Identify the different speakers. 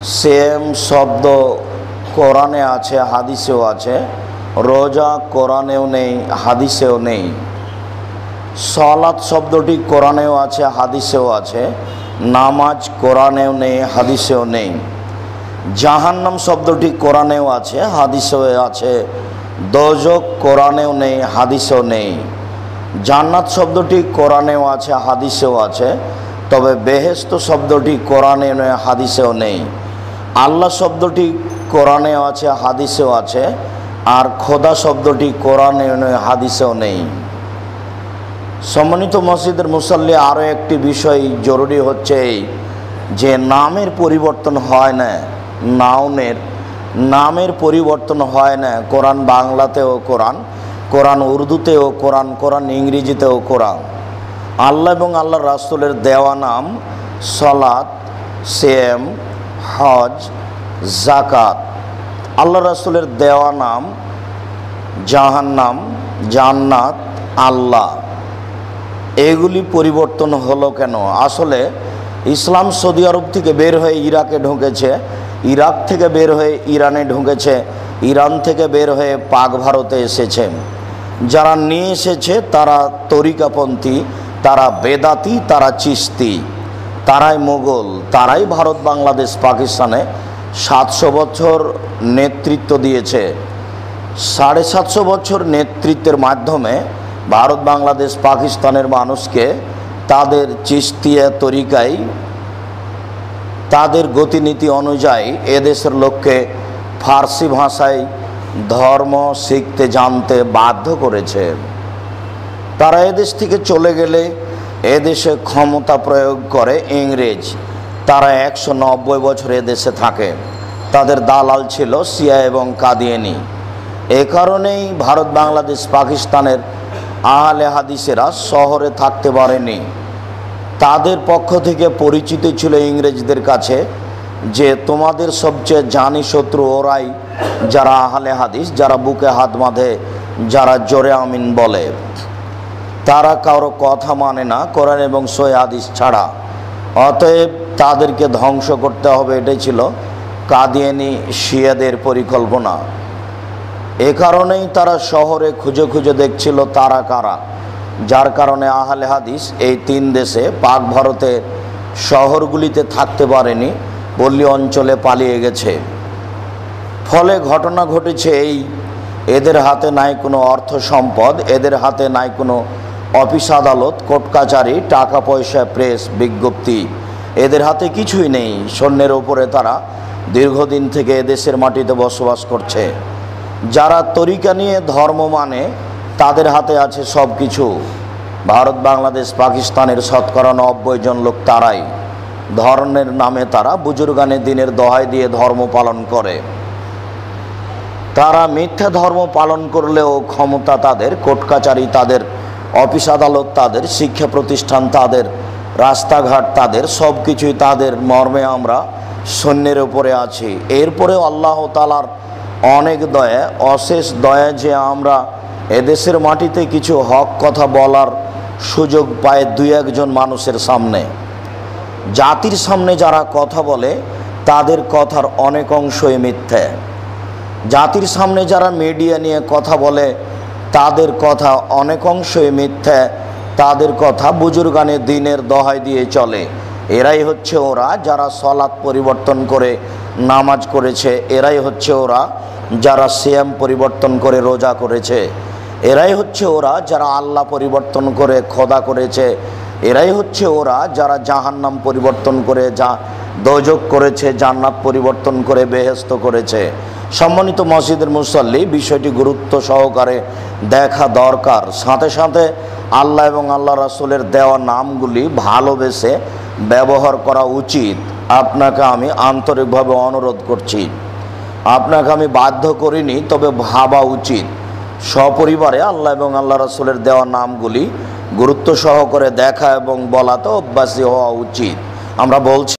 Speaker 1: Same शब्द কোরআনে আছে, হাদিসেও আছে। রোজা কোরআনেও নেই, হাদিসেও নেই। সালাত শব্দটি কোরআনেও আছে, হাদিসেও আছে। নামাজ কোরআনেও নেই, হাদিসেও নেই। জাহান্নাম শব্দটি কোরআনেও আছে, হাদিসেও আছে। দোজখ কোরআনেও নেই, হাদিসেও নেই। জান্নাত শব্দটি কোরআনেও আছে, হাদিসেও আছে। তবে বেহেশত শব্দটি কোরআনে নেই, হাদিসেও নেই। আল্লাহ শব্দটি কোরআনেও আছে, হাদিসেও আছে। আর খোদা শব্দটি কোরআনেও নেই, হাদিসেও নেই। সম্মানিত মসজিদের মুসল্লি, আরও একটি বিষয় জরুরি হচ্ছে এই যে নামের পরিবর্তন হয় না। নামের পরিবর্তন হয় না। কোরআন বাংলাতেও কোরআন, কোরআন উর্দুতেও কোরআন, কোরআন ইংরেজিতেও কোরআন। আল্লাহ এবং আল্লাহ রাসূলের দেওয়া নাম সালাত, সিয়াম, হজ, যাকাত। আল্লাহ রাসূলের দেওয়া নাম জাহান্নাম, জান্নাত, আল্লাহ। এগুলি পরিবর্তন হলো কেন? আসলে ইসলাম সৌদি আরব থেকে বের হয়ে ইরাকে ঢুকেছে, ইরাক থেকে বের হয়ে ইরানে ঢুকেছে, ইরান থেকে বের হয়ে পাক ভারতে এসেছে। যারা নিয়ে এসেছে তারা তরিকাপন্থী, তারা বেদাতি, তারা চিশতি, তারাই মোগল, তারাই ভারত, বাংলাদেশ, পাকিস্তানে 700 বছর নেতৃত্ব দিয়েছে। 750 বছর নেতৃত্বের মাধ্যমে ভারত, বাংলাদেশ, পাকিস্তানের মানুষকে তাদের চিশতিয়া তরিকায়, তাদের গতিনীতি অনুযায়ী এদেশের লোককে ফার্সি ভাষায় ধর্ম শিখতে, জানতে বাধ্য করেছে। তারা এদেশ থেকে চলে গেলে এদেশে ক্ষমতা প্রয়োগ করে ইংরেজ। তারা 190 বছর এদেশে থাকে। তাদের দালাল ছিল শিয়া এবং কাদিয়ানি। এ কারণেই ভারত, বাংলাদেশ, পাকিস্তানের আহলে হাদিসেরা শহরে থাকতে পারেনি। তাদের পক্ষ থেকে পরিচিত ছিল ইংরেজদের কাছে যে তোমাদের সবচেয়ে জানি শত্রু ওরাই, যারা আহলে হাদিস, যারা বুকে হাত বাঁধে, যারা জোরে আমিন বলে। তারা কারো কথা মানে না কোরআন এবং সহিহ হাদিস ছাড়া। অতএব তাদেরকে ধ্বংস করতে হবে, এটাই ছিল কাদিয়ানি শিয়াদের পরিকল্পনা। এ কারণেই তারা শহরে খুঁজে খুঁজে দেখছিল তারা কারা, যার কারণে আহলে হাদিস এই 3 দেশে, পাক ভারতের শহরগুলিতে থাকতে পারেনি, পল্লী অঞ্চলে পালিয়ে গেছে। ফলে ঘটনা ঘটেছে এই, এদের হাতে নাই কোনো অর্থ সম্পদ, এদের হাতে নাই কোনো অফিস আদালত, কোর্ট কাচারি, টাকা পয়সা, প্রেস বিজ্ঞপ্তি, এদের হাতে কিছুই নেই। সৈন্যের ওপরে তারা দীর্ঘদিন থেকে এদেশের মাটিতে বসবাস করছে। যারা তরিকা নিয়ে ধর্ম মানে তাদের হাতে আছে সব কিছু। ভারত, বাংলাদেশ, পাকিস্তানের শতকরা 90 জন লোক তারাই ধর্মের নামে, তারা বুজুর্গানে দিনের দোহাই দিয়ে ধর্ম পালন করে। তারা মিথ্যা ধর্ম পালন করলেও ক্ষমতা তাদের, কোর্ট কাচারি তাদের, অফিস আদালত তাদের, শিক্ষা প্রতিষ্ঠান তাদের, রাস্তাঘাট তাদের, সব কিছুই তাদের। মর্মে আমরা সৈন্যের উপরে আছি। এরপরেও আল্লাহ তাআলার অনেক দয়া, অশেষ দয়া যে আমরা এদেশের মাটিতে কিছু হক কথা বলার সুযোগ পায় 2-1 জন মানুষের সামনে। জাতির সামনে যারা কথা বলে তাদের কথার অনেক অংশই মিথ্যে। জাতির সামনে যারা মিডিয়া নিয়ে কথা বলে তাদের কথা অনেক অংশই মিথ্যে। তাদের কথা বুজুর্গানে দিনের দোহাই দিয়ে চলে। এরাই হচ্ছে ওরা যারা সালাত পরিবর্তন করে নামাজ করেছে। এরাই হচ্ছে ওরা যারা সিয়াম পরিবর্তন করে রোজা করেছে। এরাই হচ্ছে ওরা যারা আল্লাহ পরিবর্তন করে খোদা করেছে। এরাই হচ্ছে ওরা যারা জাহান্নাম পরিবর্তন করে দোজখ করেছে, জান্নাত পরিবর্তন করে বেহেশত করেছে। সম্মানিত মসজিদের মুসল্লি, বিষয়টি গুরুত্ব সহকারে দেখা দরকার। সাথে সাথে আল্লাহ এবং আল্লাহ রাসূলের দেওয়া নামগুলি ভালোবেসে ব্যবহার করা উচিত। আপনাকে আমি আন্তরিকভাবে অনুরোধ করছি, আপনাকে আমি বাধ্য করিনি, তবে ভাবা উচিত। সপরিবারে আল্লাহ এবং আল্লাহ রাসূলের দেওয়া নামগুলি গুরুত্ব সহকারে দেখা এবং বলাতে অভ্যাসী হওয়া উচিত। আমরা বলছি